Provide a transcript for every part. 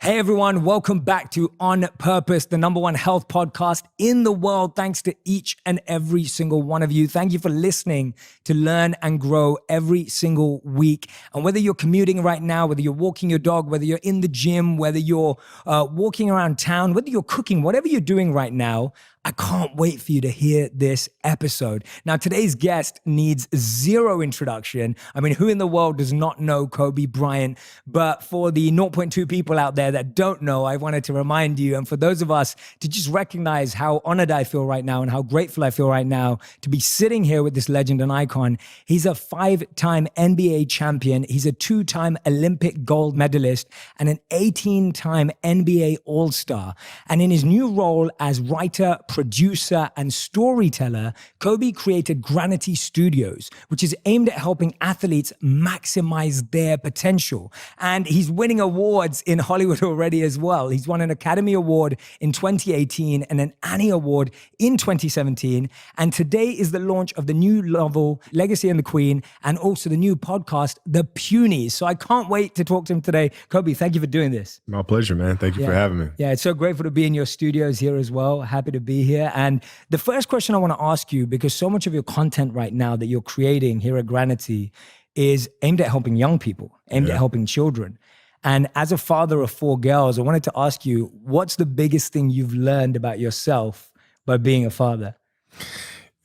Hey everyone, welcome back to On Purpose, the #1 health podcast in the world. Thanks to each and every single one of you. Thank you for listening to learn and grow every single week. And whether you're commuting right now, whether you're walking your dog, whether you're in the gym, whether you're walking around town, whether you're cooking, whatever you're doing right now, I can't wait for you to hear this episode. Now, today's guest needs zero introduction. I mean, who in the world does not know Kobe Bryant? But for the 0.2 people out there that don't know, I wanted to remind you, and for those of us to just recognize how honored I feel right now and how grateful I feel right now to be sitting here with this legend and icon. He's a 5-time NBA champion. He's a 2-time Olympic gold medalist and an 18-time NBA All-Star. And in his new role as writer, producer, and storyteller, Kobe created Granity Studios, which is aimed at helping athletes maximize their potential. And he's winning awards in Hollywood already as well. He's won an Academy Award in 2018 and an Annie Award in 2017. And today is the launch of the new novel, Legacy and the Queen, and also the new podcast, The Punies. So I can't wait to talk to him today. Kobe, thank you for doing this. My pleasure, man. Thank you for having me. Yeah, it's so grateful to be in your studios here as well. Happy to be here. And the first question I want to ask you, because so much of your content right now that you're creating here at Granity is aimed at helping young people, aimed at helping children. And as a father of 4 girls, I wanted to ask you, what's the biggest thing you've learned about yourself by being a father?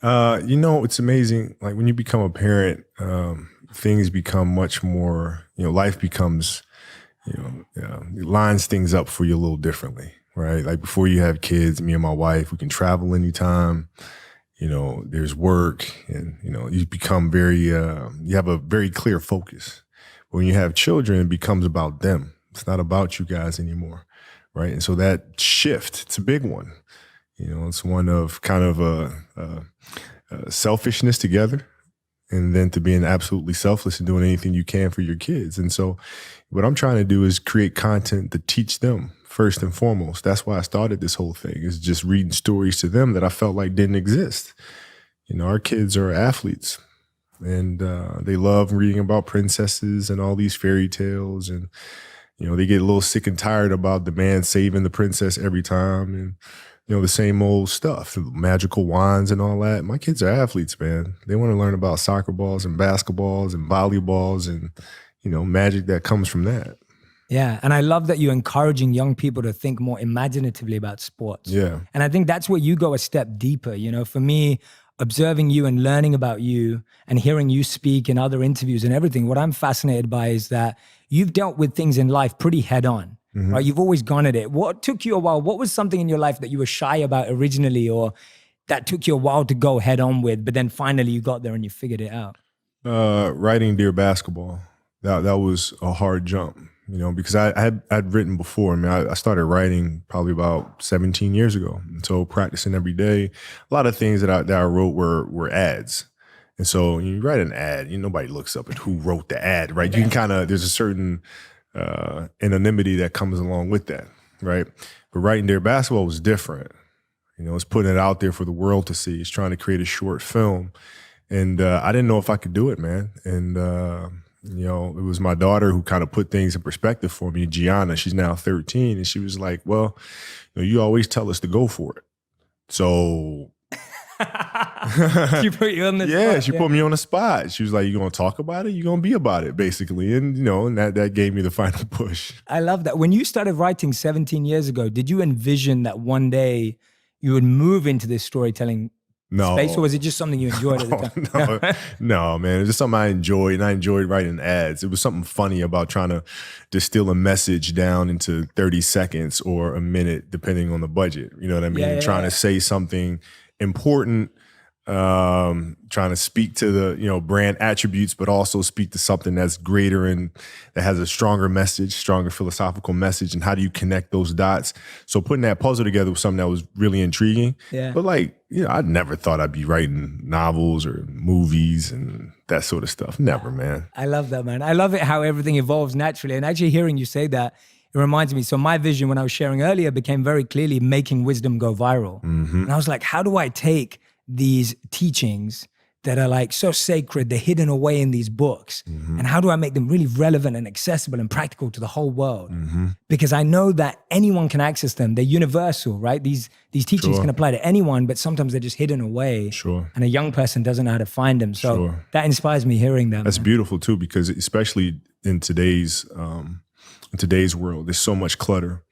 It's amazing. Like when you become a parent, things become much more, life becomes, it lines things up for you a little differently. Right? Like before you have kids, me and my wife, we can travel anytime, there's work and, you become you have a very clear focus. But when you have children, it becomes about them. It's not about you guys anymore. Right. And so that shift, it's a big one. It's one of kind of a selfishness together and then to being absolutely selfless and doing anything you can for your kids. And so what I'm trying to do is create content to teach them first and foremost. That's why I started this whole thing, is just reading stories to them that I felt like didn't exist. Our kids are athletes and they love reading about princesses and all these fairy tales. And, they get a little sick and tired about the man saving the princess every time. And, the same old stuff, magical wands and all that. My kids are athletes, man. They want to learn about soccer balls and basketballs and volleyballs and, magic that comes from that. Yeah, and I love that you're encouraging young people to think more imaginatively about sports. Yeah. And I think that's where you go a step deeper. For me, observing you and learning about you and hearing you speak in other interviews and everything, what I'm fascinated by is that you've dealt with things in life pretty head on. Mm-hmm. Right? You've always gone at it. What took you a while? What was something in your life that you were shy about originally or that took you a while to go head on with, but then finally you got there and you figured it out? Writing Dear Basketball. That was a hard jump, because I'd written before. I mean, I started writing probably about 17 years ago. And so practicing every day, a lot of things that I wrote were ads. And so when you write an ad, nobody looks up at who wrote the ad, right? You can there's a certain anonymity that comes along with that, right? But writing Dear Basketball was different. It's putting it out there for the world to see. It's trying to create a short film. And I didn't know if I could do it, man. And, it was my daughter who kind of put things in perspective for me, Gianna. She's now 13. And she was like, well, you always tell us to go for it. So... She put you on the spot. Yeah, she put me on the spot. She was like, you going to talk about it? You going to be about it, basically. And, and that gave me the final push. I love that. When you started writing 17 years ago, did you envision that one day you would move into this storytelling space, or was it just something you enjoyed at the time? No, man. It was just something I enjoyed, and I enjoyed writing ads. It was something funny about trying to distill a message down into 30 seconds or a minute, depending on the budget. You know what I mean? Trying to say something important, trying to speak to the brand attributes, but also speak to something that's greater and that has a stronger message, stronger philosophical message. And how do you connect those dots? So putting that puzzle together was something that was really intriguing. Yeah. But I never thought I'd be writing novels or movies and that sort of stuff. Never, man. I love that, man. I love it how everything evolves naturally. And actually hearing you say that, it reminds me, so my vision when I was sharing earlier became very clearly making wisdom go viral. Mm-hmm. And I was like, how do I take these teachings that are like so sacred, they're hidden away in these books. And how do I make them really relevant and accessible and practical to the whole world? Because I know that anyone can access them. They're universal, right? These teachings can apply to anyone, but sometimes they're just hidden away. And a young person doesn't know how to find them. So that inspires me hearing them. That's beautiful too, because especially in today's world, there's so much clutter.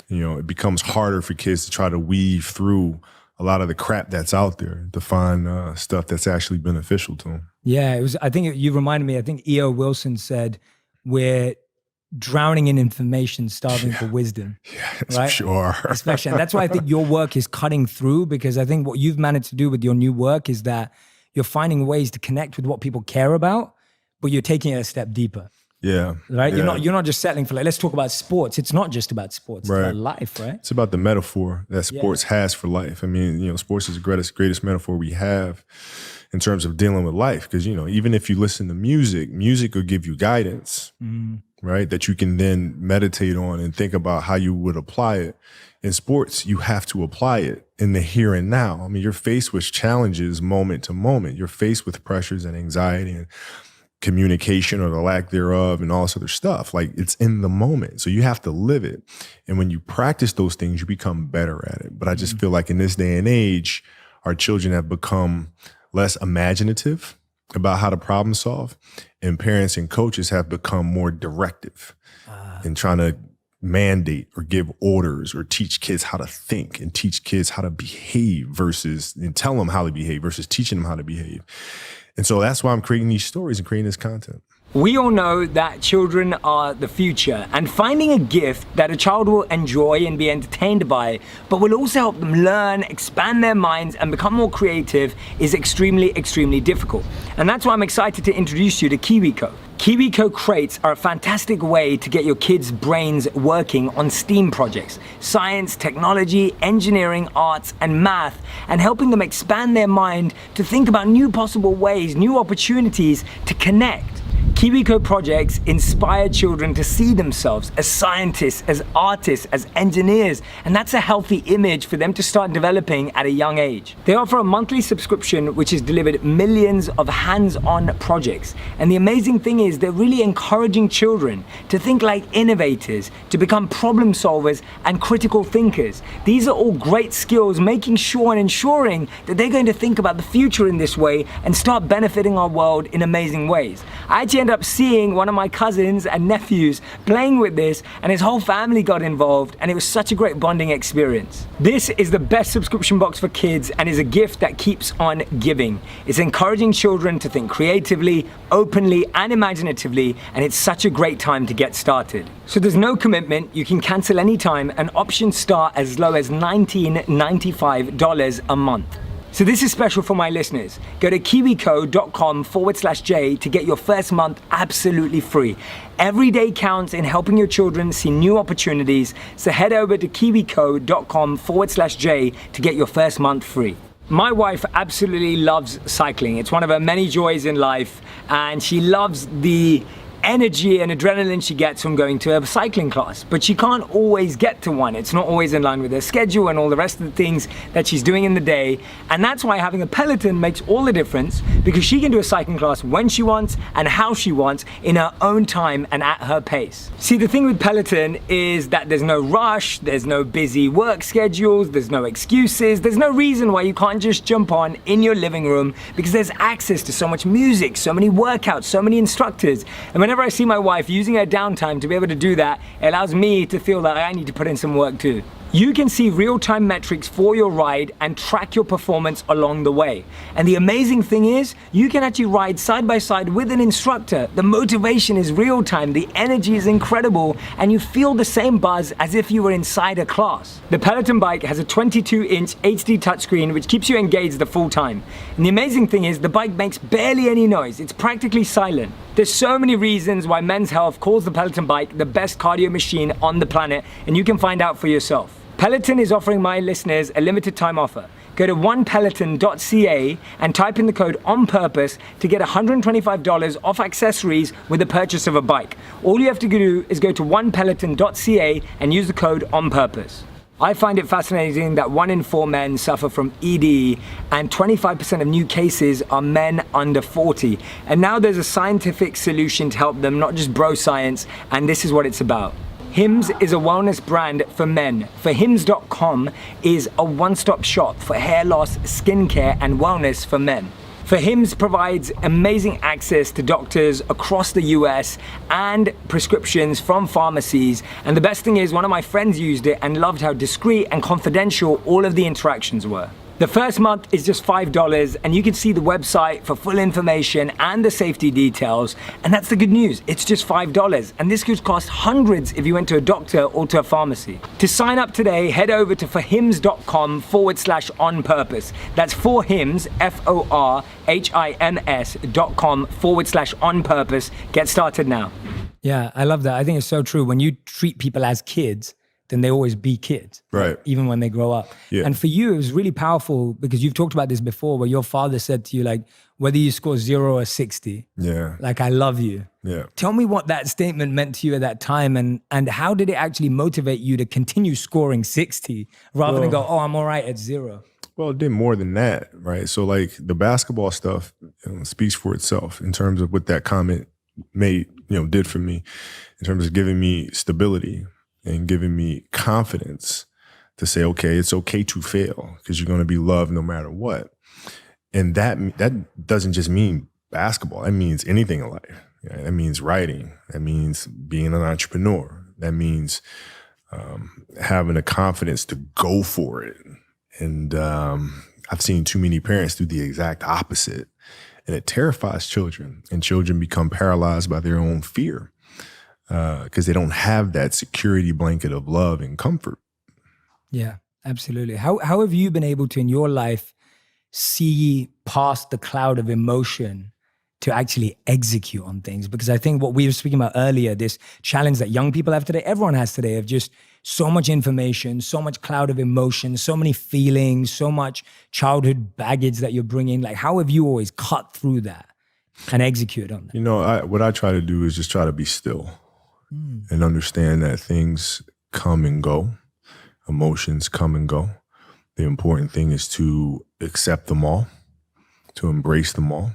You know, it becomes harder for kids to try to weave through a lot of the crap that's out there to find stuff that's actually beneficial to them. Yeah, I think you reminded me, I think E.O. Wilson said, we're drowning in information, starving for wisdom. Yeah, right? Sure. Especially, and that's why I think your work is cutting through, because I think what you've managed to do with your new work is that you're finding ways to connect with what people care about, but you're taking it a step deeper. Yeah. Right? Yeah. You're not just settling for like, let's talk about sports. It's not just about sports. It's about life, right? It's about the metaphor that sports has for life. I mean, you know, sports is the greatest metaphor we have in terms of dealing with life. Because, you know, even if you listen to music will give you guidance, right? That you can then meditate on and think about how you would apply it. In sports, you have to apply it in the here and now. I mean, you're faced with challenges moment to moment. You're faced with pressures and anxiety and communication or the lack thereof and all this other stuff. Like, it's in the moment. So you have to live it. And when you practice those things, you become better at it. But I just feel like in this day and age, our children have become less imaginative about how to problem solve. And parents and coaches have become more directive in trying to mandate or give orders or teach kids how to think and teach kids how to behave and tell them how to behave versus teaching them how to behave. And so that's why I'm creating these stories and creating this content. We all know that children are the future, and finding a gift that a child will enjoy and be entertained by, but will also help them learn, expand their minds, and become more creative is extremely, extremely difficult. And that's why I'm excited to introduce you to KiwiCo. KiwiCo crates are a fantastic way to get your kids' brains working on STEAM projects, science, technology, engineering, arts, and math, and helping them expand their mind to think about new possible ways, new opportunities to connect. KiwiCo projects inspire children to see themselves as scientists, as artists, as engineers, and that's a healthy image for them to start developing at a young age. They offer a monthly subscription which has delivered millions of hands-on projects. And the amazing thing is they're really encouraging children to think like innovators, to become problem solvers and critical thinkers. These are all great skills, making sure and ensuring that they're going to think about the future in this way and start benefiting our world in amazing ways. I actually ended up seeing one of my cousins and nephews playing with this, and his whole family got involved, and it was such a great bonding experience. This is the best subscription box for kids and is a gift that keeps on giving. It's encouraging children to think creatively, openly, and imaginatively, and it's such a great time to get started. So there's no commitment, you can cancel anytime, and options start as low as $19.95 a month. So this is special for my listeners. Go to kiwico.com/J to get your first month absolutely free. Every day counts in helping your children see new opportunities. So head over to kiwico.com/J to get your first month free. My wife absolutely loves cycling. It's one of her many joys in life, and she loves the energy and adrenaline she gets from going to a cycling class, but she can't always get to one. It's not always in line with her schedule and all the rest of the things that she's doing in the day, and that's why having a Peloton makes all the difference, because she can do a cycling class when she wants and how she wants in her own time and at her pace. See, the thing with Peloton is that there's no rush, there's no busy work schedules, there's no excuses, there's no reason why you can't just jump on in your living room, because there's access to so much music, so many workouts, so many instructors. And whenever I see my wife using her downtime to be able to do that, it allows me to feel that I need to put in some work too. You can see real-time metrics for your ride and track your performance along the way. And the amazing thing is, you can actually ride side by side with an instructor. The motivation is real-time, the energy is incredible, and you feel the same buzz as if you were inside a class. The Peloton bike has a 22-inch HD touchscreen which keeps you engaged the full time. And the amazing thing is, the bike makes barely any noise. It's practically silent. There's so many reasons why Men's Health calls the Peloton bike the best cardio machine on the planet, and you can find out for yourself. Peloton is offering my listeners a limited time offer. Go to onepeloton.ca and type in the code ONPURPOSE to get $125 off accessories with the purchase of a bike. All you have to do is go to onepeloton.ca and use the code ONPURPOSE. I find it fascinating that 1 in 4 men suffer from ED, and 25% of new cases are men under 40. And now there's a scientific solution to help them, not just bro science, and this is what it's about. Hims is a wellness brand for men. For Hims.com is a one-stop shop for hair loss, skincare, and wellness for men. For Hims provides amazing access to doctors across the US and prescriptions from pharmacies. And the best thing is, one of my friends used it and loved how discreet and confidential all of the interactions were. The first month is just $5, and you can see the website for full information and the safety details. And that's the good news, it's just $5. And this could cost hundreds if you went to a doctor or to a pharmacy. To sign up today, head over to forhims.com/onpurpose. That's forhims, forhims.com/onpurpose. Get started now. Yeah, I love that. I think it's so true. When you treat people as kids, then they always be kids, right? Even when they grow up. Yeah. And for you, it was really powerful because you've talked about this before, where your father said to you, like, whether you score 0 or 60, like, I love you. Yeah. Tell me what that statement meant to you at that time, and how did it actually motivate you to continue scoring 60 rather than go, oh, I'm all right at 0? Well, it did more than that, right? So like the basketball stuff speaks for itself in terms of what that comment did for me, in terms of giving me stability and giving me confidence to say, okay, it's okay to fail because you're going to be loved no matter what. And that doesn't just mean basketball. That means anything in life. Yeah, that means writing. That means being an entrepreneur. That means having the confidence to go for it. And I've seen too many parents do the exact opposite. And it terrifies children. And children become paralyzed by their own fear. Because they don't have that security blanket of love and comfort. Yeah, absolutely. How have you been able to, in your life, see past the cloud of emotion to actually execute on things? Because I think what we were speaking about earlier, this challenge that young people have today, everyone has today, of just so much information, so much cloud of emotion, so many feelings, so much childhood baggage that you're bringing. Like, how have you always cut through that and execute on that? What I try to do is just try to be still. And understand that things come and go, emotions come and go. The important thing is to accept them all, to embrace them all,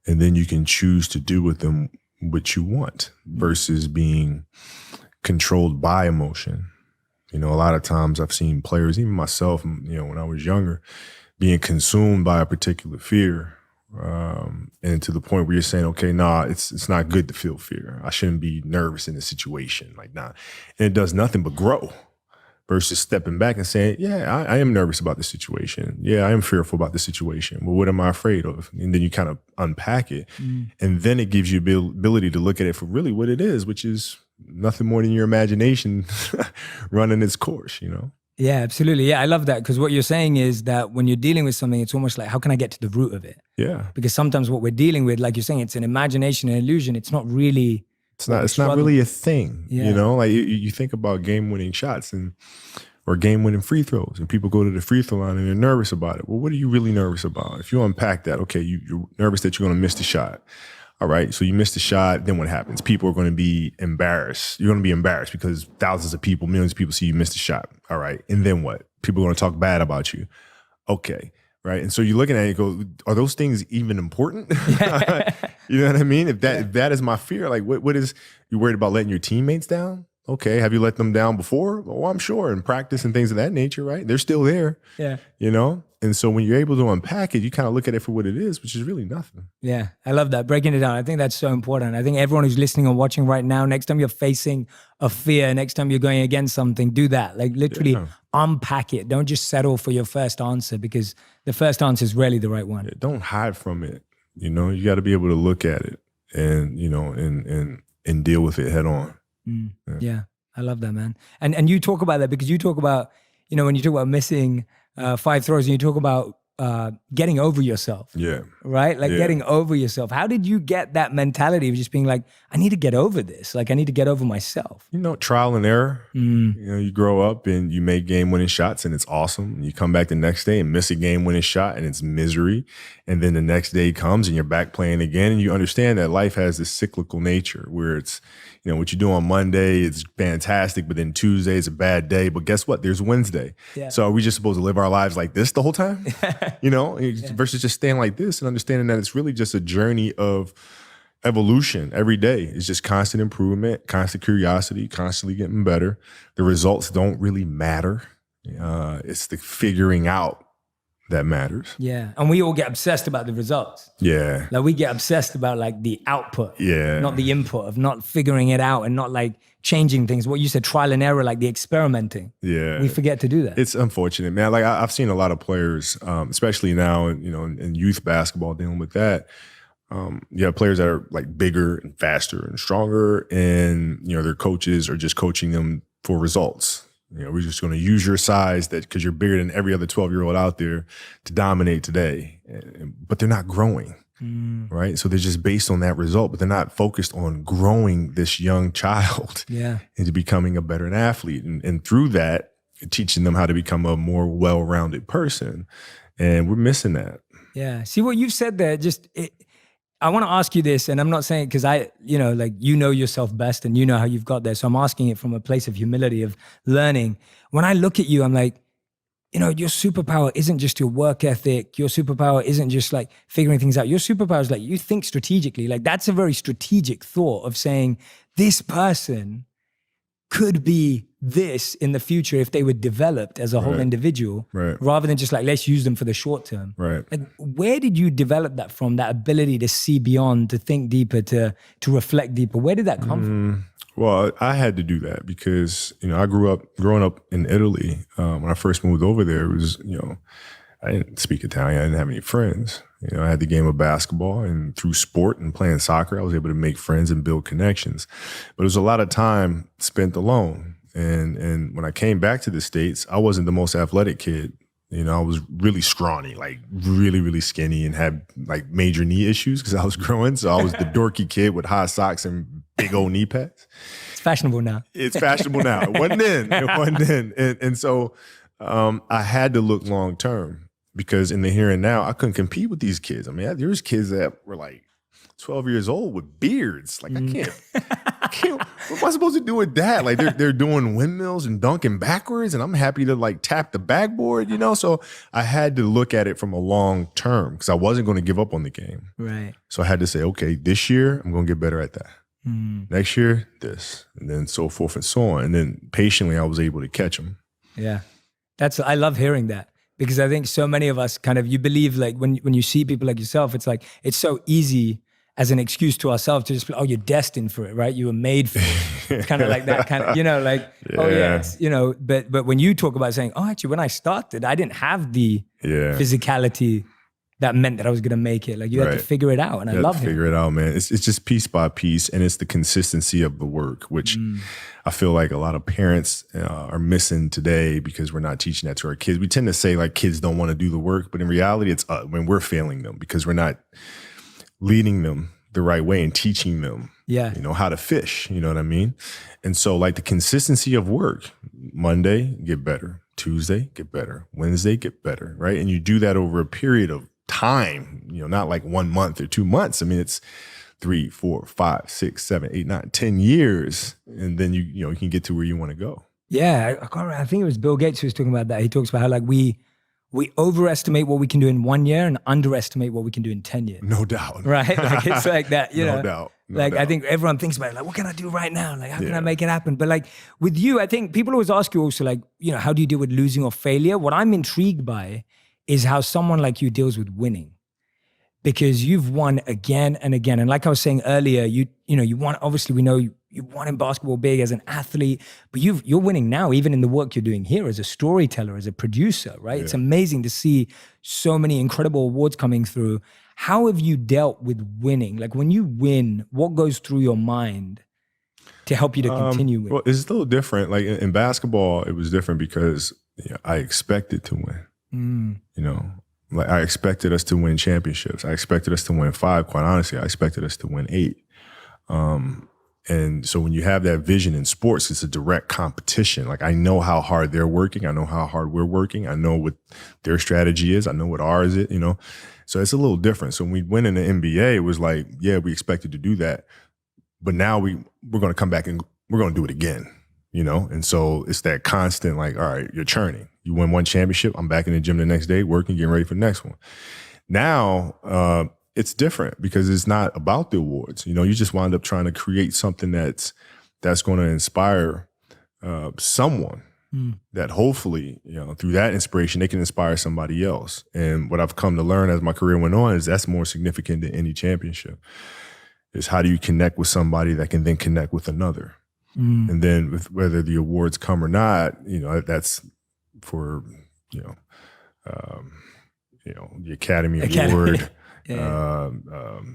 and then you can choose to do with them what you want versus being controlled by emotion. A lot of times I've seen players, even myself, when I was younger, being consumed by a particular fear. And to the point where you're saying, okay, it's not good to feel fear. I shouldn't be nervous in this situation. Like, nah. And it does nothing but grow versus stepping back and saying, yeah, I am nervous about this situation. Yeah, I am fearful about this situation. Well, what am I afraid of? And then you kind of unpack it. And then it gives you the ability to look at it for really what it is, which is nothing more than your imagination running its course, Yeah, absolutely. Yeah, I love that, because what you're saying is that when you're dealing with something, it's almost like, how can I get to the root of it? Yeah. Because sometimes what we're dealing with, like you're saying, it's an imagination, an illusion. It's not really. It's not really a thing. Yeah. Like you think about game-winning shots or game-winning free throws, and people go to the free throw line and they're nervous about it. Well, what are you really nervous about? If you unpack that, okay, you're nervous that you're going to miss the shot. All right, so you missed the shot, then what happens? People are going to be embarrassed. You're going to be embarrassed because thousands of people, millions of people see you miss the shot. All right, and then what? People are going to talk bad about you. Okay, right? And so you're looking at it and go, are those things even important? You know what I mean? If that is my fear, like what is, you worried about letting your teammates down? Okay, have you let them down before? Oh, I'm sure, in practice and things of that nature, right? They're still there. Yeah. And so when you're able to unpack it, you kind of look at it for what it is, which is really nothing. Yeah, I love that. Breaking it down. I think that's so important. I think everyone who's listening or watching right now, next time you're facing a fear, next time you're going against something, do that. Like literally unpack it. Don't just settle for your first answer, because the first answer is rarely the right one. Yeah, don't hide from it. You got to be able to look at it and, and deal with it head on. Yeah, I love that, man. And you talk about that because you talk about, when you talk about missing 5 throws, and you talk about getting over yourself. Yeah. Right? Like Yeah. getting over yourself. How did you get that mentality of just being like, I need to get over this. Like I need to get over myself. Trial and error. You grow up and you make game-winning shots and it's awesome. You come back the next day and miss a game-winning shot and it's misery. And then the next day comes and you're back playing again. And you understand that life has this cyclical nature where it's, what you do on Monday is fantastic, but then Tuesday is a bad day. But guess what? There's Wednesday. Yeah. So are we just supposed to live our lives like this the whole time? Versus just staying like this and understanding that it's really just a journey of evolution every day. It's just constant improvement, constant curiosity, constantly getting better. The results don't really matter. It's the figuring out that matters. Yeah. And we all get obsessed about the results. Yeah. Like we get obsessed about like the output. Yeah. Not the input of not figuring it out and not like changing things. What you said, trial and error, like the experimenting. Yeah. We forget to do that. It's unfortunate, man. Like I've seen a lot of players, especially now, in youth basketball dealing with that. You have players that are like bigger and faster and stronger and, their coaches are just coaching them for results. We're just going to use your size because you're bigger than every other 12-year-old out there to dominate today. But they're not growing, right? So they're just based on that result, but they're not focused on growing this young child into becoming a better athlete. And through that, teaching them how to become a more well-rounded person. And we're missing that. Yeah. See what you've said there, I want to ask you this, and I'm not saying because you know yourself best and you know how you've got there. So I'm asking it from a place of humility, of learning. When I look at you, I'm like, your superpower isn't just your work ethic. Your superpower isn't just like figuring things out. Your superpower is like you think strategically. Like that's a very strategic thought of saying this person could be this in the future if they were developed as a whole individual, rather than just like, let's use them for the short term. Right. Like, where did you develop that from, that ability to see beyond, to think deeper, to reflect deeper? Where did that come from? Well, I had to do that because, growing up in Italy, when I first moved over there, it was, I didn't speak Italian. I didn't have any friends. I had the game of basketball, and through sport and playing soccer, I was able to make friends and build connections. But it was a lot of time spent alone. And when I came back to the States, I wasn't the most athletic kid. I was really scrawny, like really, really skinny, and had like major knee issues because I was growing. So I was the dorky kid with high socks and big old knee pads. It's fashionable now. It's fashionable now. It wasn't then. And so I had to look long term. Because in the here and now, I couldn't compete with these kids. I mean, there was kids that were like 12 years old with beards. Like, I can't, what am I supposed to do with that? Like, they're doing windmills and dunking backwards, and I'm happy to like tap the backboard, So I had to look at it from a long term because I wasn't going to give up on the game. Right. So I had to say, okay, this year, I'm going to get better at that. Next year, this, and then so forth and so on. And then patiently, I was able to catch them. Yeah. I love hearing that. Because I think so many of us you believe like when you see people like yourself, it's like, it's so easy as an excuse to ourselves to just be, oh, you're destined for it, right? You were made for it. It's kind of like that kind of, oh yeah, but when you talk about saying, oh, actually, when I started, I didn't have the physicality that meant that I was going to make it. Like you had to figure it out. And I love it. Figure it out, man. It's just piece by piece. And it's the consistency of the work, which I feel like a lot of parents are missing today because we're not teaching that to our kids. We tend to say like kids don't want to do the work, but in reality, it's when we're failing them because we're not leading them the right way and teaching them, how to fish, you know what I mean? And so like the consistency of work, Monday, get better. Tuesday, get better. Wednesday, get better, right? And you do that over a period of time, not like 1 month or 2 months. I mean, it's 3, 4, 5, 6, 7, 8, 9, 10 years. And then you can get to where you want to go. Yeah. I think it was Bill Gates who was talking about that. He talks about how like we overestimate what we can do in 1 year and underestimate what we can do in 10 years. No doubt. Right? Like it's like that, No doubt. I think everyone thinks about it, like, what can I do right now? Like, how can I make it happen? But like with you, I think people always ask you also like, how do you deal with losing or failure? What I'm intrigued by is how someone like you deals with winning. Because you've won again and again. And like I was saying earlier, you won, obviously we know you won in basketball big as an athlete, but you're winning now, even in the work you're doing here as a storyteller, as a producer, right? Yeah. It's amazing to see so many incredible awards coming through. How have you dealt with winning? Like when you win, what goes through your mind to help you to continue with? Well, it's a little different. Like in basketball, it was different because I expected to win. Like I expected us to win championships. I expected us to win 5. Quite honestly, I expected us to win 8. And so when you have that vision in sports, it's a direct competition. Like I know how hard they're working. I know how hard we're working. I know what their strategy is. I know what ours is, So it's a little different. So when we went in the NBA, it was like, yeah, we expected to do that. But now we're going to come back and we're going to do it again, And so it's that constant like, all right, you're churning. You win one championship. I'm back in the gym the next day, working, getting ready for the next one. Now, it's different because it's not about the awards. You just wind up trying to create something that's going to inspire someone that hopefully, through that inspiration, they can inspire somebody else. And what I've come to learn as my career went on is that's more significant than any championship. Is how do you connect with somebody that can then connect with another? And then with whether the awards come or not, that's for, the Academy Award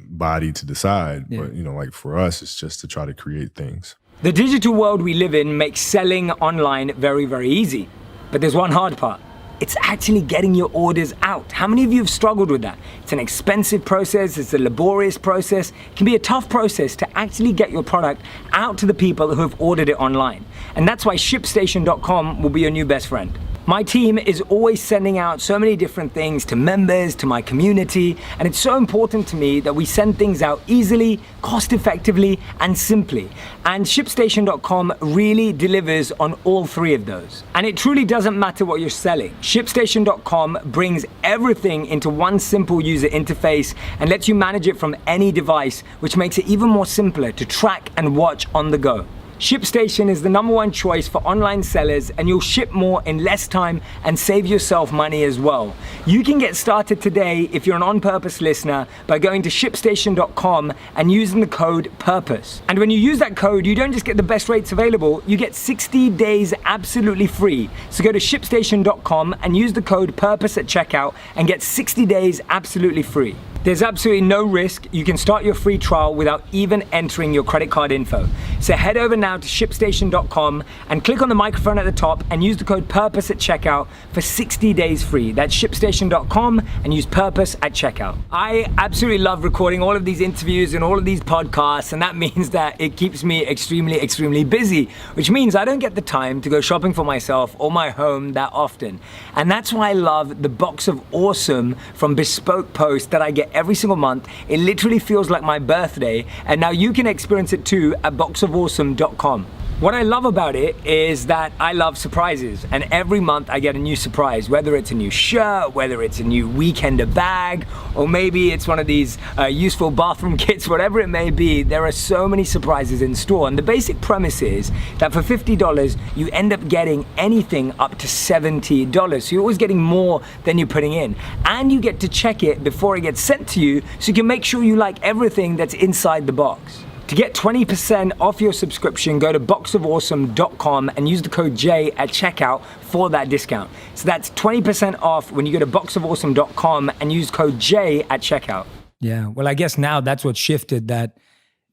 body to decide. Yeah. But, like for us, it's just to try to create things. The digital world we live in makes selling online very, very easy. But there's one hard part. It's actually getting your orders out. How many of you have struggled with that? It's an expensive process, it's a laborious process. It can be a tough process to actually get your product out to the people who have ordered it online. And that's why ShipStation.com will be your new best friend. My team is always sending out so many different things to members, to my community, and it's so important to me that we send things out easily, cost effectively, and simply. And ShipStation.com really delivers on all 3 of those. And it truly doesn't matter what you're selling. ShipStation.com brings everything into one simple user interface and lets you manage it from any device, which makes it even more simpler to track and watch on the go. ShipStation is the #1 choice for online sellers, and you'll ship more in less time and save yourself money as well. You can get started today if you're an On Purpose listener by going to ShipStation.com and using the code PURPOSE. And when you use that code, you don't just get the best rates available, you get 60 days absolutely free. So go to ShipStation.com and use the code PURPOSE at checkout and get 60 days absolutely free. There's absolutely no risk. You can start your free trial without even entering your credit card info. So head over now to ShipStation.com and click on the microphone at the top and use the code PURPOSE at checkout for 60 days free. That's ShipStation.com and use PURPOSE at checkout. I absolutely love recording all of these interviews and all of these podcasts, and that means that it keeps me extremely, extremely busy, which means I don't get the time to go shopping for myself or my home that often. And that's why I love the Box of Awesome from Bespoke Post that I get every single month. It literally feels like my birthday, and now you can experience it too at boxofawesome.com. What I love about it is that I love surprises, and every month I get a new surprise, whether it's a new shirt, whether it's a new weekender bag, or maybe it's one of these useful bathroom kits, whatever it may be. There are so many surprises in store, and the basic premise is that for $50, you end up getting anything up to $70. So you're always getting more than you're putting in, and you get to check it before it gets sent to you, so you can make sure you like everything that's inside the box. To get 20% off your subscription, go to boxofawesome.com and use the code J at checkout for that discount. So that's 20% off when you go to boxofawesome.com and use code J at checkout. Yeah, well, I guess now that's what shifted, that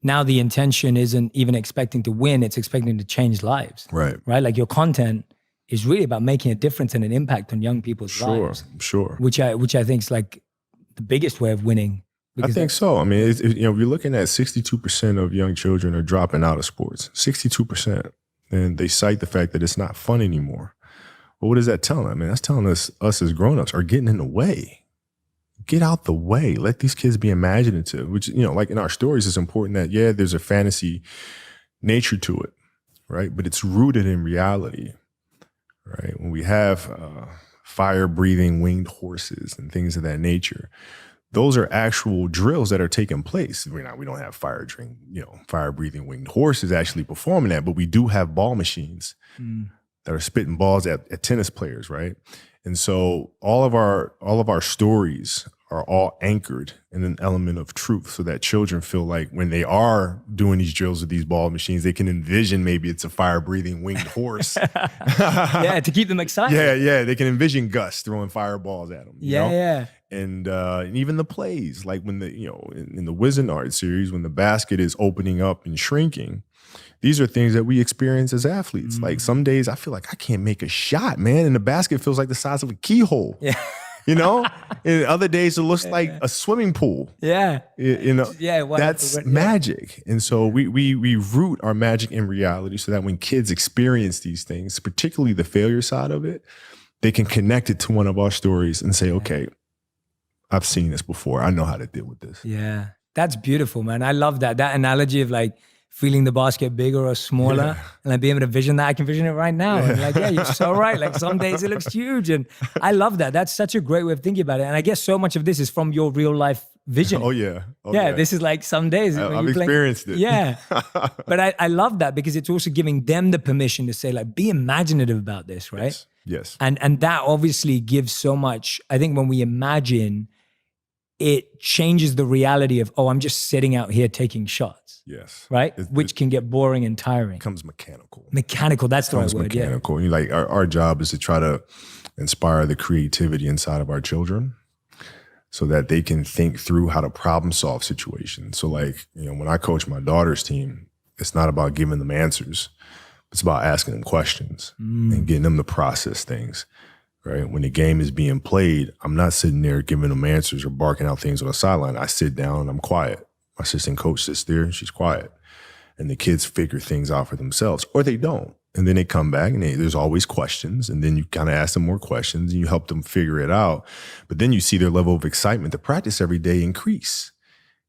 now the intention isn't even expecting to win, it's expecting to change lives. Right. Right? Like your content is really about making a difference and an impact on young people's lives. Sure. Which I think is like the biggest way of winning. I think so. I mean, you're looking at 62% of young children are dropping out of sports. 62%. And they cite the fact that it's not fun anymore. Well, what does that tell them? I mean, that's telling us as grown-ups are getting in the way. Get out the way. Let these kids be imaginative, which, like in our stories, it's important that, yeah, there's a fantasy nature to it, right? But it's rooted in reality, right? When we have fire-breathing winged horses and things of that nature, those are actual drills that are taking place. We don't have fire-breathing winged horses actually performing that, but we do have ball machines that are spitting balls at tennis players, right? And so all of our stories are all anchored in an element of truth, so that children feel like when they are doing these drills with these ball machines, they can envision maybe it's a fire-breathing winged horse. Yeah, to keep them excited. Yeah. They can envision Gus throwing fireballs at them. Yeah. And even the plays, like when in the Wizenard series, when the basket is opening up and shrinking, these are things that we experience as athletes. Like some days I feel like I can't make a shot, man, and the basket feels like the size of a keyhole. Yeah. you know? And other days it looks like a swimming pool. Yeah. You know, Yeah, that's magic. And so we root our magic in reality so that when kids experience these things, particularly the failure side of it, they can connect it to one of our stories and say, okay, I've seen this before. I know how to deal with this. Yeah. That's beautiful, man. I love that. That analogy of like feeling the basket bigger or smaller and like being able to vision that. I can vision it right now. And like, yeah, you're so right. Like some days it looks huge. And I love that. That's such a great way of thinking about it. And I guess so much of this is from your real life vision. Oh, yeah. This is like some days. I've experienced it. Yeah. But I love that because it's also giving them the permission to say like, be imaginative about this, right? Yes. And that obviously gives so much. I think when we imagine, it changes the reality of, I'm just sitting out here taking shots. Yes. Right? Which can get boring and tiring. It becomes mechanical. Mechanical, that's the right word. Mechanical. Yeah. Like our job is to try to inspire the creativity inside of our children so that they can think through how to problem solve situations. So like, when I coach my daughter's team, it's not about giving them answers. It's about asking them questions and getting them to process things. Right? When the game is being played, I'm not sitting there giving them answers or barking out things on the sideline. I sit down and I'm quiet. My assistant coach sits there and she's quiet. And the kids figure things out for themselves, or they don't. And then they come back and there's always questions. And then you kind of ask them more questions and you help them figure it out. But then you see their level of excitement to practice every day increase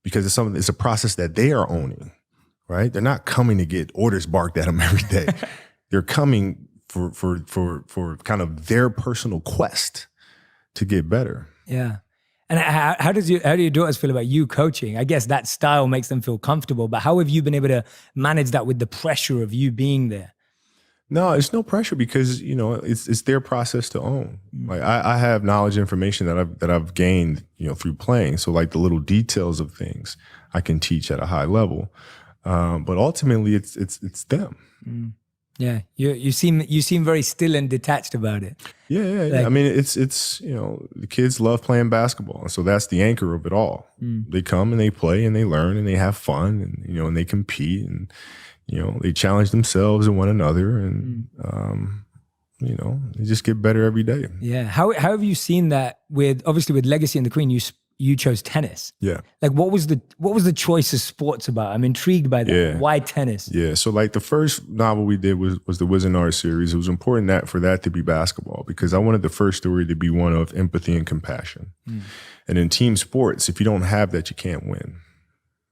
because it's a process that they are owning, right? They're not coming to get orders barked at them every day. They're coming for kind of their personal quest to get better. Yeah. And how do your daughters feel about you coaching? I guess that style makes them feel comfortable, but how have you been able to manage that with the pressure of you being there? No, it's no pressure because, it's their process to own. Like I have knowledge, information that I've gained, through playing. So like the little details of things I can teach at a high level. But ultimately it's them. Yeah, you seem very still and detached about it. Yeah. I mean, it's the kids love playing basketball, and so that's the anchor of it all. They come and they play and they learn and they have fun and and they compete and they challenge themselves and one another and they just get better every day. Yeah. How have you seen that with Legacy and the Queen? You chose tennis. Yeah. Like what was the choice of sports about? I'm intrigued by that. Yeah. Why tennis? Yeah. So like the first novel we did was the Wizard series. It was important for that to be basketball because I wanted the first story to be one of empathy and compassion. And in team sports, if you don't have that, you can't win.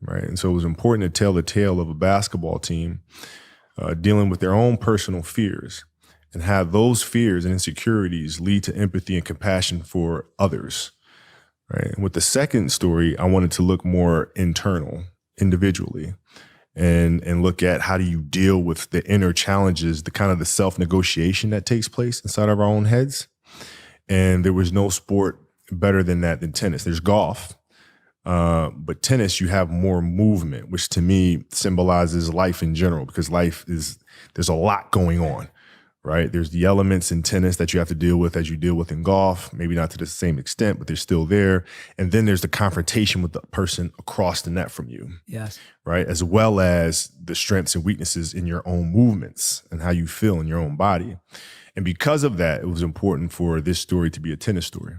Right. And so it was important to tell the tale of a basketball team dealing with their own personal fears and have those fears and insecurities lead to empathy and compassion for others. Right. And with the second story, I wanted to look more internal, individually, and look at how do you deal with the inner challenges, the kind of the self-negotiation that takes place inside of our own heads. And there was no sport better than that than tennis. There's golf, but tennis, you have more movement, which to me symbolizes life in general because there's a lot going on. Right. There's the elements in tennis that you have to deal with as you deal with in golf, maybe not to the same extent, but they're still there. And then there's the confrontation with the person across the net from you. Yes. Right. As well as the strengths and weaknesses in your own movements and how you feel in your own body. And because of that, it was important for this story to be a tennis story.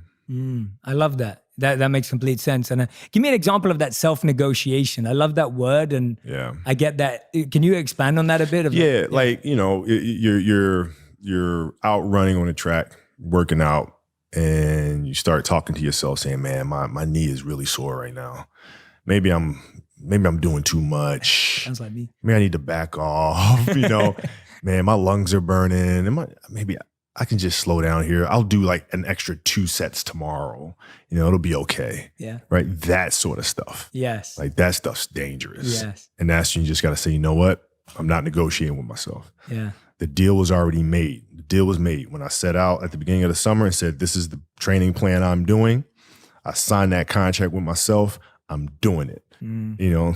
I love that. That makes complete sense. And give me an example of that self-negotiation. I love that word, and I get that. Can you expand on that a bit? You're out running on the track, working out, and you start talking to yourself, saying, "Man, my knee is really sore right now. Maybe I'm doing too much. Sounds like me. Maybe I need to back off. Man, my lungs are burning. Maybe I can just slow down here. I'll do like an extra 2 sets tomorrow. It'll be okay." Yeah. Right. That sort of stuff. Yes. Like that stuff's dangerous. Yes. And that's when you just got to say, you know what? I'm not negotiating with myself. Yeah. The deal was already made. The deal was made when I set out at the beginning of the summer and said, this is the training plan I'm doing. I signed that contract with myself. I'm doing it.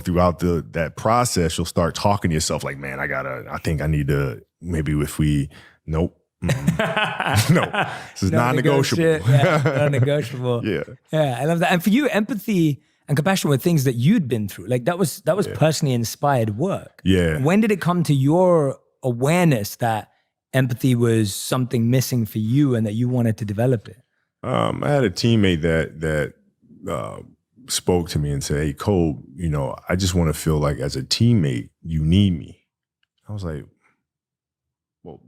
Throughout that process, you'll start talking to yourself like, man, I think I need to, nope. No, this is non-negotiable. Non-negotiable. Yeah, I love that. And for you, empathy and compassion were things that you'd been through. Like that was personally inspired work. Yeah. When did it come to your awareness that empathy was something missing for you and that you wanted to develop it? I had a teammate that spoke to me and said, "Hey, Kobe, I just want to feel like as a teammate, you need me." I was like, "Well,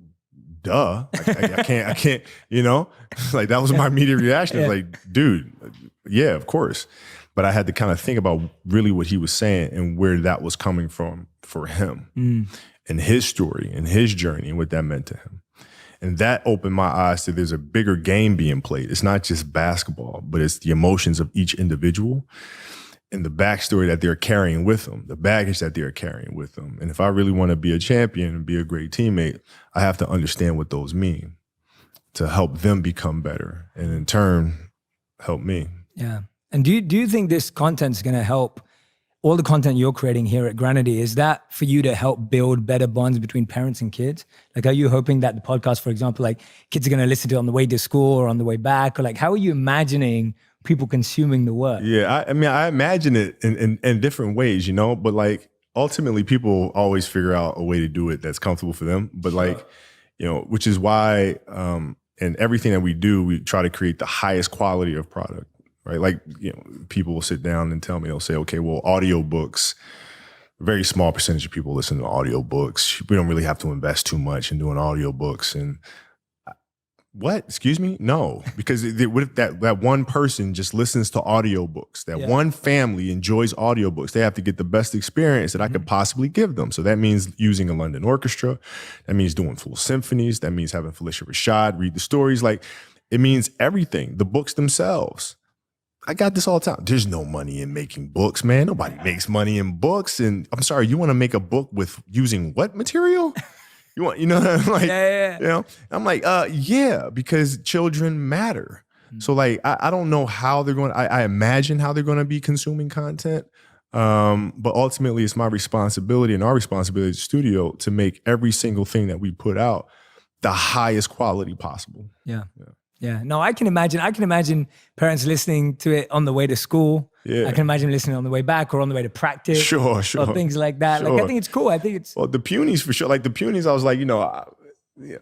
duh. I can't, like that was my immediate reaction. It was like, dude, yeah, of course." But I had to kind of think about really what he was saying and where that was coming from for him and his story and his journey and what that meant to him. And that opened my eyes to there's a bigger game being played. It's not just basketball, but it's the emotions of each individual and the backstory that they're carrying with them, the baggage that they're carrying with them. And if I really want to be a champion and be a great teammate, I have to understand what those mean to help them become better and in turn help me. Yeah. And do you think this content is going to help all the content you're creating here at Granity? Is that for you to help build better bonds between parents and kids? Like, are you hoping that the podcast, for example, like kids are going to listen to it on the way to school or on the way back? Or like, how are you imagining people consuming the work? Yeah, I mean, I imagine it in different ways, but like ultimately people always figure out a way to do it that's comfortable for them. But like, which is why in everything that we do, we try to create the highest quality of product. Right. Like, people will sit down and tell me, they'll say, okay, well, audiobooks, a very small percentage of people listen to audiobooks. We don't really have to invest too much in doing audiobooks. And what? Excuse me? No, because what if that one person just listens to audiobooks? That one family enjoys audiobooks. They have to get the best experience that I could possibly give them. So that means using a London orchestra. That means doing full symphonies. That means having Felicia Rashad read the stories. Like, it means everything. The books themselves. I got this all the time. There's no money in making books, man. Nobody makes money in books. And I'm sorry, you want to make a book with using what material? You want, I'm like, I'm like, yeah, because children matter. So like, I don't know how they're going. I imagine how they're going to be consuming content. But ultimately, it's my responsibility and our responsibility as a studio to make every single thing that we put out the highest quality possible. Yeah, no, I can imagine parents listening to it on the way to school. Yeah. I can imagine listening on the way back or on the way to practice. Sure. Or things like that. Sure. Like, I think it's cool. Well, the Punies for sure. Like the Punies, I was like, when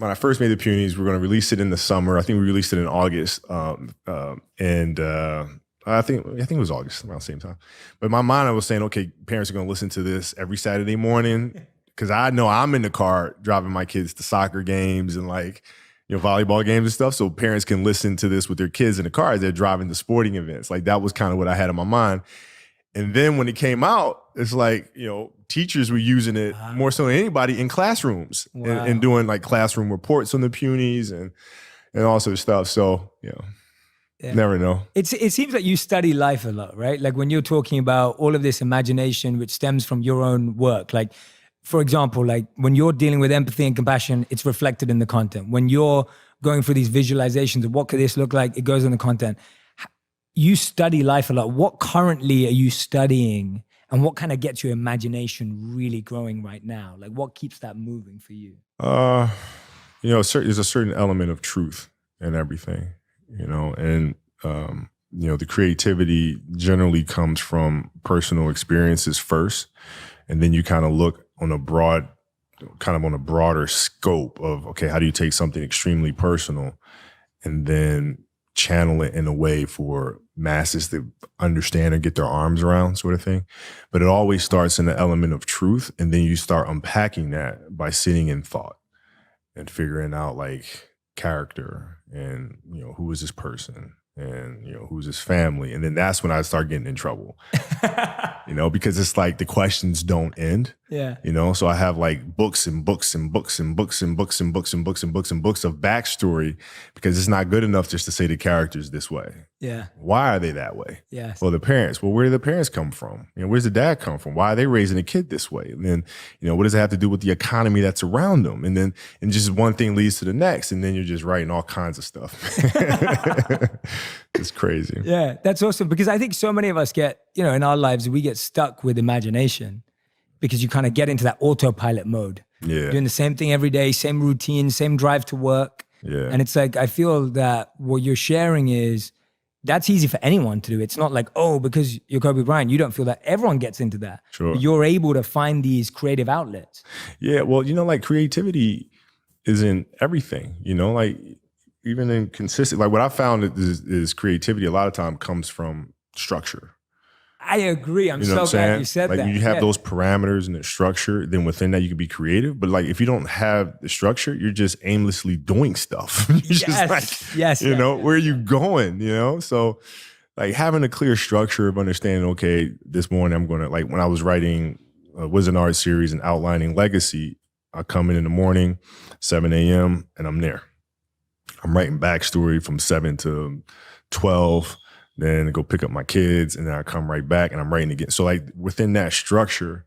I first made the Punies, we were going to release it in the summer. I think we released it in August. I think it was August around the same time. But in my mind, I was saying, okay, parents are going to listen to this every Saturday morning because I know I'm in the car driving my kids to soccer games and like, volleyball games and stuff. So parents can listen to this with their kids in the car as they're driving to sporting events. Like that was kind of what I had in my mind. And then when it came out, it's like, teachers were using it more so than anybody in classrooms and doing like classroom reports on the Punies and all sorts of stuff. So, never know. It seems like you study life a lot, right? Like when you're talking about all of this imagination, which stems from your own work, like, for example, like when you're dealing with empathy and compassion, it's reflected in the content. When you're going through these visualizations of what could this look like, it goes in the content. You study life a lot. What currently are you studying and what kind of gets your imagination really growing right now? Like what keeps that moving for you? There's a certain element of truth in everything, and the creativity generally comes from personal experiences first. And then you kind of look on a broader scope of, okay, how do you take something extremely personal and then channel it in a way for masses to understand or get their arms around, sort of thing. But it always starts in the element of truth. And then you start unpacking that by sitting in thought and figuring out like character and, who is this person? And, who's his family? And then that's when I start getting in trouble, because it's like the questions don't end. Yeah. So I have like books and books and books and books and books and books and books and books and books of backstory because it's not good enough just to say the character's this way. Yeah. Why are they that way? Yes. Well, the parents. Well, where do the parents come from? Where's the dad come from? Why are they raising a kid this way? And then, what does it have to do with the economy that's around them? And then, just one thing leads to the next. And then you're just writing all kinds of stuff. It's crazy. Yeah, that's awesome. Because I think so many of us get, in our lives, we get stuck with imagination because you kind of get into that autopilot mode. Yeah. Doing the same thing every day, same routine, same drive to work. Yeah. And it's like, I feel that what you're sharing is, that's easy for anyone to do. It's not like, because you're Kobe Bryant, you don't feel that. Everyone gets into that. Sure. But you're able to find these creative outlets. Yeah, well, like creativity isn't everything, like even in consistent, like what I found is creativity a lot of time comes from structure. I agree. I'm You know so what I'm glad saying? you said like that. when you have those parameters and the structure, then within that you can be creative. But like if you don't have the structure, you're just aimlessly doing stuff. You're just like, you know, where are you going? You know? So like having a clear structure of understanding, okay, this morning I'm gonna, like when I was writing a Wizard Art series and outlining Legacy, I come in the morning, 7 a.m. and I'm there. I'm writing backstory from 7 to 12. Then go pick up my kids, and then I come right back and I'm writing again. So like within that structure,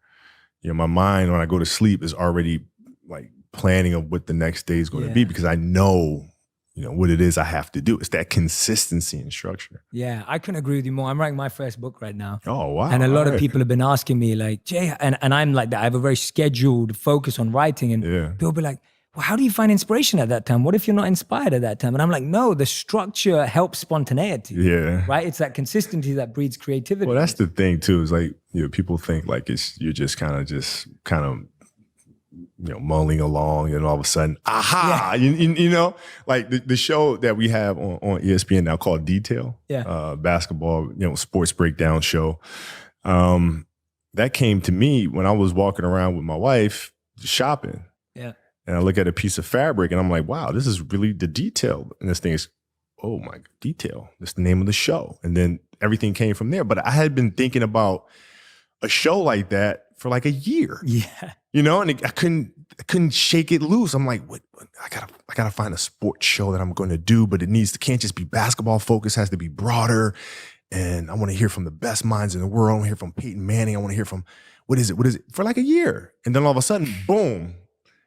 you know, my mind when I go to sleep is already like planning of what the next day is going to be, because I know, you know, what it is I have to do. It's that consistency and structure. Yeah, I couldn't agree with you more. I'm writing my first book right now. Oh, wow. And a lot of people have been asking me like, Jay, and I'm like that. I have a very scheduled focus on writing, and people be like, well, how do you find inspiration at that time? What if you're not inspired at that time? And I'm like, no, the structure helps spontaneity. Yeah. Right? It's that consistency that breeds creativity. Well, that's the thing too, is like, you know, people think like you're just kind of, you know, mulling along, and all of a sudden, aha, you know, like the show that we have on ESPN now called Detail, basketball, you know, sports breakdown show. That came to me when I was walking around with my wife shopping. Yeah. And I look at a piece of fabric and I'm like, wow, this is really the detail. And this thing is, oh my, Detail. That's the name of the show. And then everything came from there. But I had been thinking about a show like that for like a year. Yeah. You know, and I couldn't shake it loose. I'm like, what? I gotta find a sports show that I'm going to do, but can't just be basketball focused, has to be broader. And I want to hear from the best minds in the world. I want to hear from Peyton Manning. I want to hear from, what is it? For like a year. And then all of a sudden, boom.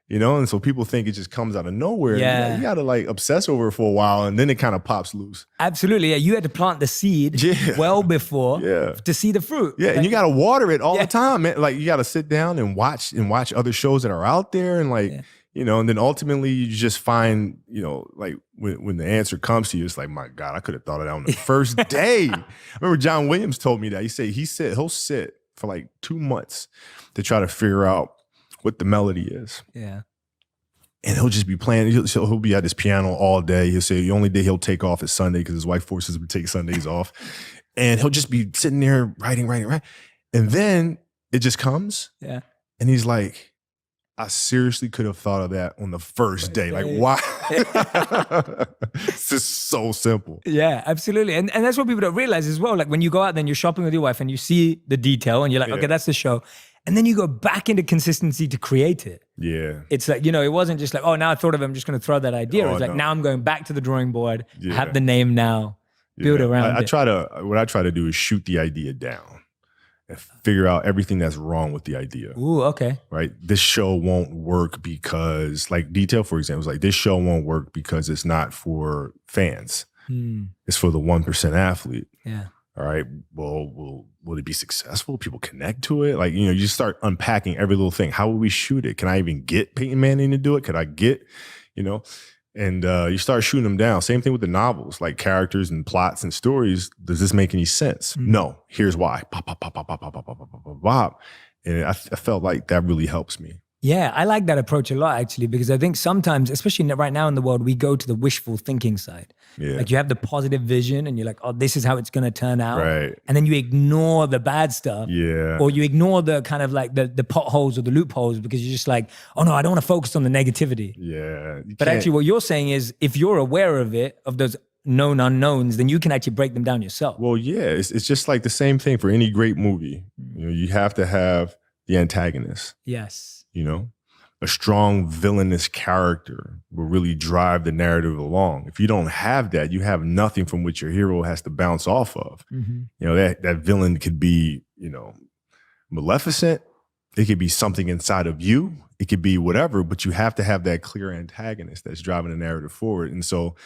You know, and so people think it just comes out of nowhere. Yeah. You gotta like obsess over it for a while, and then it kind of pops loose. Absolutely. Yeah. You had to plant the seed well before to see the fruit. Yeah. And you gotta water it all the time, man. Like you gotta sit down and watch other shows that are out there, and like, you know, and then ultimately you just find, you know, like when the answer comes to you, it's like, my God, I could have thought of that on the first day. I remember John Williams told me that. He said he'll sit for like 2 months to try to figure out what the melody is. Yeah. And he'll just be playing. He'll be at his piano all day. He'll say the only day he'll take off is Sunday because his wife forces him to take Sundays off. And he'll just be sitting there writing. And then it just comes. Yeah. And he's like, I seriously could have thought of that on the first day. Like, why? It's just so simple. Yeah, absolutely. And that's what people don't realize as well. Like when you go out, then you're shopping with your wife and you see the detail and you're like, okay, that's the show. And then you go back into consistency to create it. Yeah. It's like, you know, it wasn't just like, oh, now I thought of it, I'm just going to throw that idea. It's like, now I'm going back to the drawing board, have the name now, build around it. What I try to do is shoot the idea down and figure out everything that's wrong with the idea. Ooh, okay. Right? This show won't work because, like Detail, for example, is like, this show won't work because it's not for fans. It's for the 1% athlete. Yeah. All right, well, will it be successful? People connect to it? Like, you know, you start unpacking every little thing. How will we shoot it? Can I even get Peyton Manning to do it? Could I get, you know? And you start shooting them down. Same thing with the novels, like characters and plots and stories. Does this make any sense? No. Here's why. Pop, pop, pop, pop, pop, pop, pop, pop, pop, pop, pop. And I felt like that really helps me. Yeah, I like that approach a lot, actually, because I think sometimes, especially right now in the world, we go to the wishful thinking side. Yeah. Like you have the positive vision and you're like, oh, this is how it's going to turn out. Right. And then you ignore the bad stuff. Yeah. Or you ignore the kind of like the potholes or the loopholes because you're just like, oh no, I don't want to focus on the negativity. Yeah. But actually what you're saying is if you're aware of it, of those known unknowns, then you can actually break them down yourself. Well, yeah, it's just like the same thing for any great movie. You know, you have to have the antagonist. Yes. You know, a strong villainous character will really drive the narrative along. If you don't have that, you have nothing from which your hero has to bounce off of. You know, that villain could be, you know, maleficent. It could be something inside of you. It could be whatever, but you have to have that clear antagonist that's driving the narrative forward. And so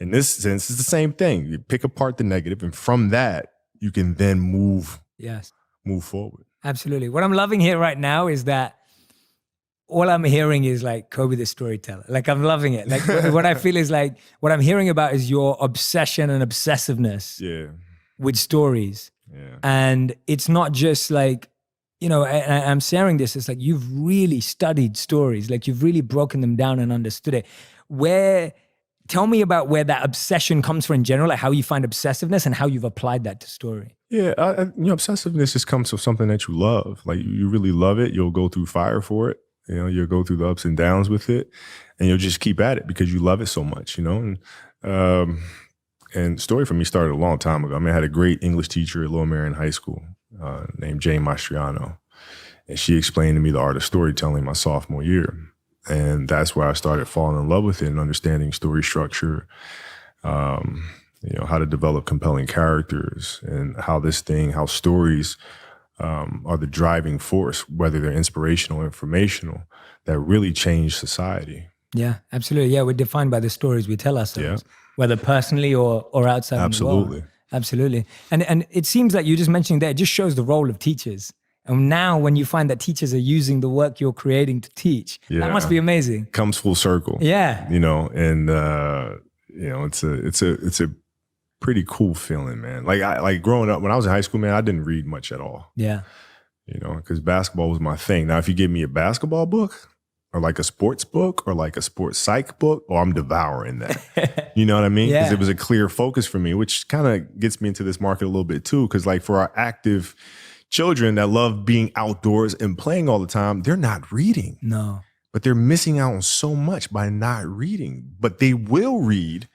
in this sense, it's the same thing. You pick apart the negative, and from that, you can then move forward. Absolutely. What I'm loving here right now is that all I'm hearing is like Kobe the storyteller. Like I'm loving it. Like what I feel is like, what I'm hearing about is your obsession and obsessiveness with stories. Yeah. And it's not just like, you know, I'm sharing this, it's like you've really studied stories. Like you've really broken them down and understood it. Where Tell me about where that obsession comes from in general, like how you find obsessiveness and how you've applied that to story. Yeah, obsessiveness just comes from something that you love. Like you really love it, you'll go through fire for it. You'll go through the ups and downs with it, and you'll just keep at it because you love it so much. And story for me started a long time ago. I had a great English teacher at Lower Merion High School named Jane Mastriano, and she explained to me the art of storytelling my sophomore year. And that's where I started falling in love with it and understanding story structure, how to develop compelling characters and how stories are the driving force, whether they're inspirational or informational, that really change society. Yeah, absolutely. Yeah, we're defined by the stories we tell ourselves, whether personally or outside Absolutely. the world. Absolutely. And it seems like you just mentioning that, it just shows the role of teachers. And now when you find that teachers are using the work you're creating to teach, that must be amazing. Comes full circle. Yeah. It's a pretty cool feeling, man. Like growing up, when I was in high school, man, I didn't read much at all. Yeah. Because basketball was my thing. Now, if you give me a basketball book or like a sports book or like a sports psych book, I'm devouring that. You know what I mean? Because it was a clear focus for me, which kind of gets me into this market a little bit too. Because like for our active children that love being outdoors and playing all the time, they're not reading. No. But they're missing out on so much by not reading. But they will read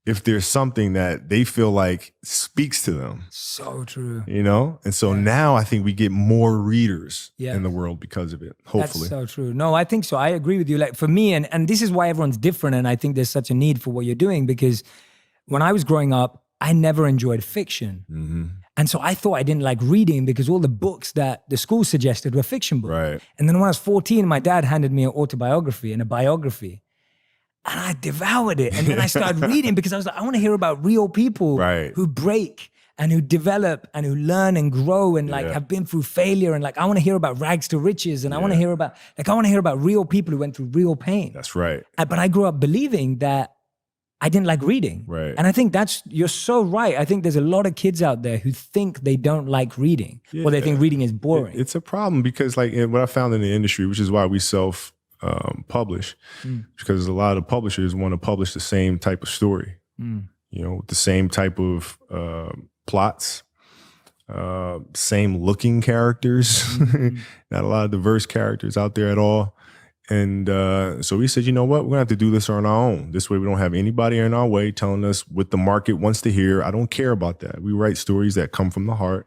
if there's something that they feel like speaks to them. So true. And so now I think we get more readers in the world because of it, hopefully. That's so true. No, I think so. I agree with you. Like for me, and this is why everyone's different, and I think there's such a need for what you're doing, because when I was growing up, I never enjoyed fiction. Mm-hmm. And so I thought I didn't like reading because all the books that the school suggested were fiction books. Right. And then when I was 14, my dad handed me an autobiography and a biography. And I devoured it. And then I started reading because I was like, I want to hear about real people who break and who develop and who learn and grow and like have been through failure. And like, I want to hear about rags to riches. And I want to hear about real people who went through real pain. That's right. But I grew up believing that I didn't like reading. Right. And I think you're so right. I think there's a lot of kids out there who think they don't like reading or they think reading is boring. It's a problem because like what I found in the industry, which is why we publish, because a lot of publishers want to publish the same type of story, the same type of plots, same looking characters, not a lot of diverse characters out there at all. And so we said, you know what, we're gonna have to do this on our own. This way we don't have anybody in our way telling us what the market wants to hear. I don't care about that. We write stories that come from the heart,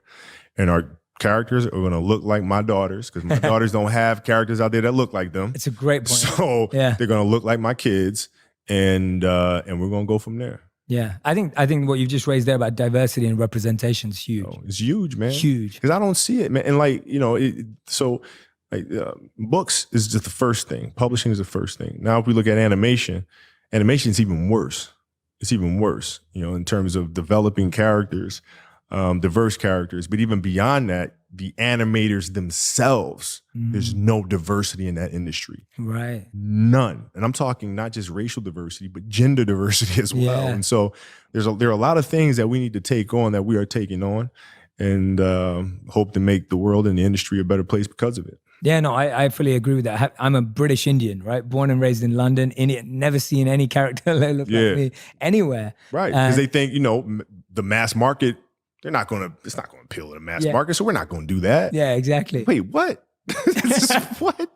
and our characters are gonna look like my daughters, because my daughters don't have characters out there that look like them. It's a great point. So they're gonna look like my kids, and we're gonna go from there. Yeah, I think what you've just raised there about diversity and representation is huge. Oh, it's huge, man. Huge. Because I don't see it, man. And like, books is just the first thing. Publishing is the first thing. Now, if we look at animation is even worse. It's even worse, in terms of developing characters, diverse characters. But even beyond that, the animators themselves, there's no diversity in that industry. Right. None. And I'm talking not just racial diversity, but gender diversity as well. Yeah. And so there are a lot of things that we need to take on, that we are taking on, and hope to make the world and the industry a better place because of it. Yeah, no, I fully agree with that. I'm a British Indian, right? Born and raised in London, Indian, never seen any character that look like me anywhere. Right, because they think, the mass market, it's not going to appeal to the mass market, so we're not going to do that. Yeah, exactly. Wait, what? What?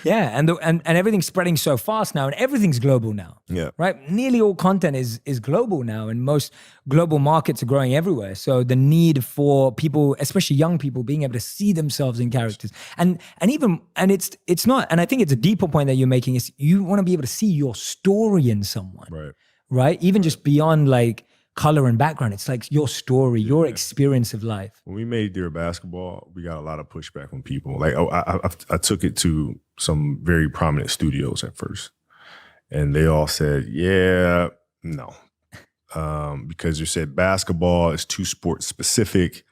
Yeah, and everything's spreading so fast now, and everything's global now. Yeah. Right? Nearly all content is global now, and most global markets are growing everywhere. So the need for people, especially young people, being able to see themselves in characters. And it's not, and I think it's a deeper point that you're making, is you want to be able to see your story in someone. Right. Right? Even just beyond like color and background. It's like your story, your experience of life. When we made Dear Basketball, we got a lot of pushback from people. Like, I took it to some very prominent studios at first, and they all said, yeah, no. Because you said basketball is too sports specific.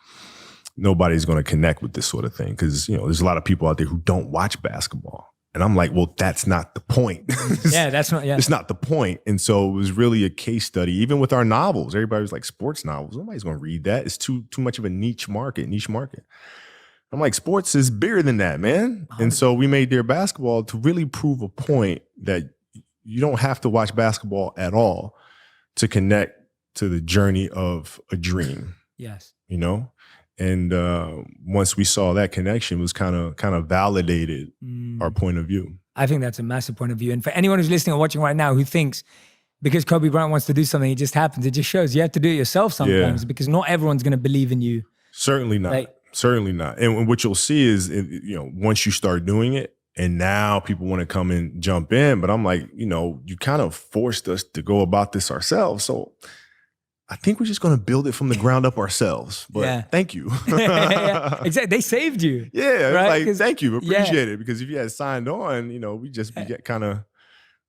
Nobody's going to connect with this sort of thing. Because, there's a lot of people out there who don't watch basketball. And I'm like, well, that's not the point. It's not the point. And so it was really a case study, even with our novels. Everybody was like, sports novels, nobody's going to read that. It's too much of a niche market. I'm like, sports is bigger than that, man. And so we made Dear Basketball to really prove a point that you don't have to watch basketball at all to connect to the journey of a dream. Yes. You know? And once we saw that connection, it was kind of validated our point of view. I think that's a massive point of view. And for anyone who's listening or watching right now who thinks because Kobe Bryant wants to do something, it just happens. It just shows you have to do it yourself sometimes because not everyone's going to believe in you. Certainly not. Certainly not. And what you'll see is, once you start doing it, and now people want to come and jump in, but I'm like, you kind of forced us to go about this ourselves. So I think we're just going to build it from the ground up ourselves. But thank you. Exactly. They saved you. Yeah. Right? Like, thank you. Appreciate it. Because if you had signed on, we just be kind of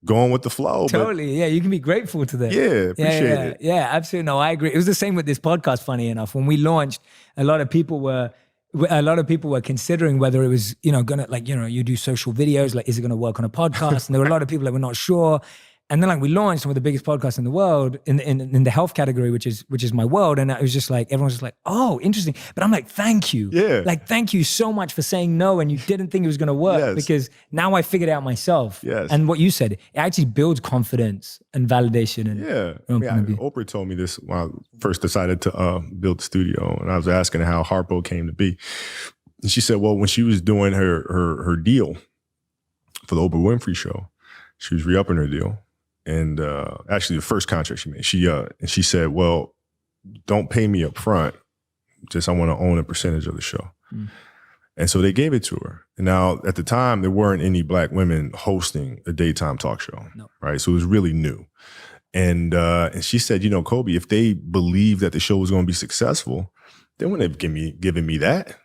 going with the flow. Totally. But, you can be grateful to them. Yeah. Appreciate it. Yeah, absolutely. No, I agree. It was the same with this podcast, funny enough. When we launched, a lot of people were considering whether it was, gonna you do social videos, like, is it gonna work on a podcast? And there were a lot of people that were not sure. And then we launched some of the biggest podcasts in the world in the health category, which is my world. And it was just like, everyone's just like, oh, interesting. But I'm like, thank you. Yeah. Thank you so much for saying no. And you didn't think it was going to work because now I figured it out myself. Yes. And what you said, it actually builds confidence and validation. And Oprah told me this when I first decided to build the studio. And I was asking how Harpo came to be. And she said, well, when she was doing her deal for the Oprah Winfrey Show, she was re-upping her deal. And actually, the first contract she made, she said, well, don't pay me up front. Just I want to own a percentage of the show. And so they gave it to her. And now, at the time, there weren't any Black women hosting a daytime talk show, right? So it was really new. And she said, Kobe, if they believed that the show was going to be successful, they wouldn't have given me that.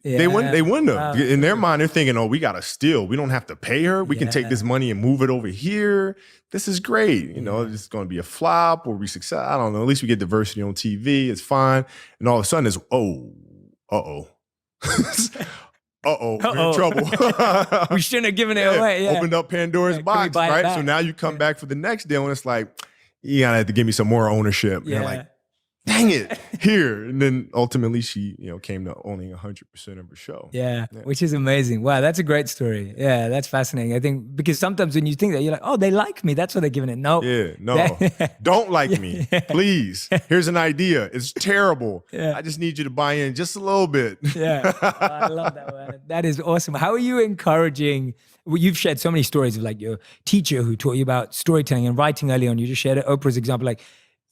Yeah. They wouldn't have. In their mind, they're thinking, oh, we got to steal. We don't have to pay her. We can take this money and move it over here. This is great. It's going to be a flop or be success. I don't know. At least we get diversity on TV. It's fine. And all of a sudden it's, we're in trouble. We shouldn't have given it away. Yeah. Opened up Pandora's box, right? So now you come back for the next deal and it's like, you gotta have to give me some more ownership. And you're like, dang it, here. And then ultimately she, came to owning 100% of her show. Yeah, which is amazing. Wow, that's a great story. Yeah, that's fascinating. I think because sometimes when you think that, you're like, oh, they like me. That's what they're giving it. No. Yeah, no. Don't like me, please. Here's an idea. It's terrible. Yeah. I just need you to buy in just a little bit. Yeah, I love that, man. That is awesome. How are you encouraging? Well, you've shared so many stories of your teacher who taught you about storytelling and writing early on. You just shared Oprah's example.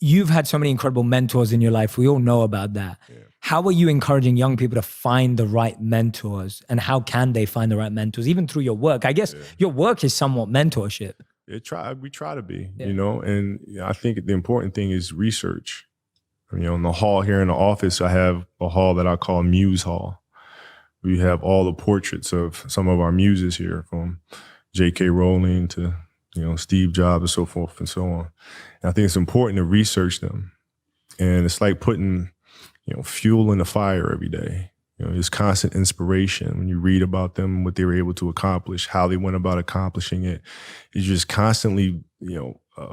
You've had so many incredible mentors in your life. We all know about that. Yeah. How are you encouraging young people to find the right mentors, and how can they find the right mentors, even through your work? I guess your work is somewhat mentorship. We try to be, and I think the important thing is research. In the hall here in the office, I have a hall that I call Muse Hall. We have all the portraits of some of our muses here, from J.K. Rowling to Steve Jobs and so forth and so on. And I think it's important to research them. And it's like putting, fuel in the fire every day. There's constant inspiration when you read about them, what they were able to accomplish, how they went about accomplishing it. It's just constantly,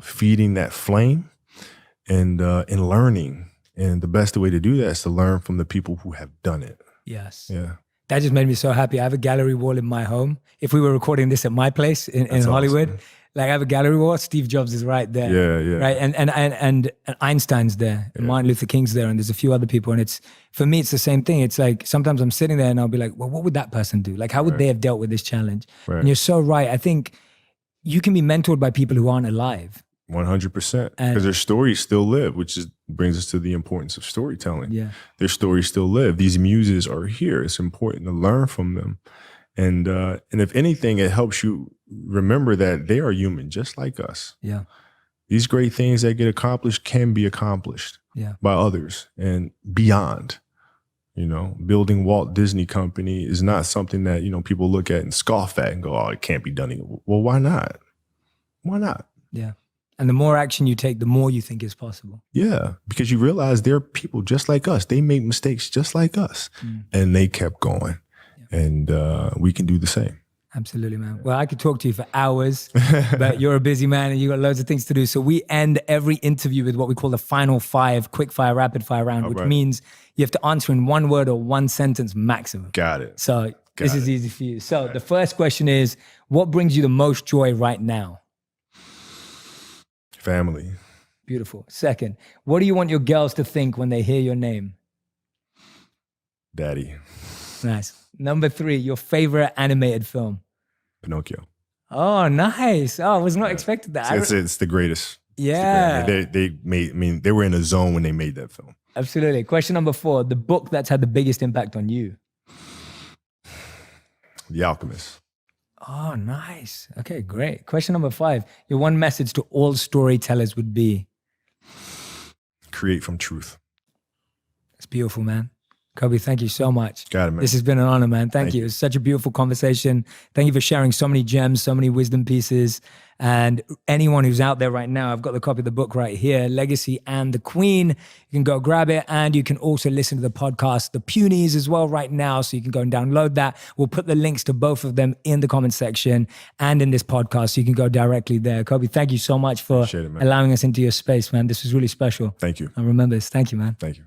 feeding that flame and learning. And the best way to do that is to learn from the people who have done it. Yes. Yeah. That just made me so happy. I have a gallery wall in my home. If we were recording this at my place in Hollywood, awesome. I have a gallery wall. Steve Jobs is right there. Yeah. Right, and Einstein's there, and Martin Luther King's there, and there's a few other people. And for me, it's the same thing. It's like sometimes I'm sitting there and I'll be like, well, what would that person do? How would they have dealt with this challenge? Right. And you're so right. I think you can be mentored by people who aren't alive. 100%, because their stories still live, which brings us to the importance of storytelling. Yeah, their stories still live. These muses are here. It's important to learn from them, and if anything, it helps you remember that they are human, just like us. Yeah, these great things that get accomplished can be accomplished by others and beyond. Building Walt Disney Company is not something that people look at and scoff at and go, "Oh, it can't be done." Well, why not? Why not? Yeah. And the more action you take, the more you think is possible. Yeah, because you realize they're people just like us. They make mistakes just like us. And they kept going. Yeah. And we can do the same. Absolutely, man. Well, I could talk to you for hours, but you're a busy man and you got loads of things to do. So we end every interview with what we call the final 5 quick fire, rapid fire round, which means you have to answer in 1 word or 1 sentence maximum. Got it. So this is easy for you. So the first question is, what brings you the most joy right now? Family. Beautiful. Second, what do you want your girls to think when they hear your name? Daddy. Nice. Number 3, your favorite animated film? Pinocchio. Oh, nice. Oh, I was not expecting that. It's the greatest. Yeah. They made, I mean, they were in a zone when they made that film. Absolutely. Question number 4, the book that's had the biggest impact on you? The Alchemist. Oh, nice. Okay, great. Question number 5, your one message to all storytellers would be? Create from truth. It's beautiful, man. Kobe, thank you so much. Got it, man. This has been an honor, man. Thank you. It's such a beautiful conversation. Thank you for sharing so many gems, so many wisdom pieces. And anyone who's out there right now, I've got the copy of the book right here, Legacy and the Queen. You can go grab it. And you can also listen to the podcast, The Punies, as well right now. So you can go and download that. We'll put the links to both of them in the comment section and in this podcast. So you can go directly there. Kobe, thank you so much for allowing us into your space, man. This was really special. Thank you. I remember this. Thank you, man. Thank you.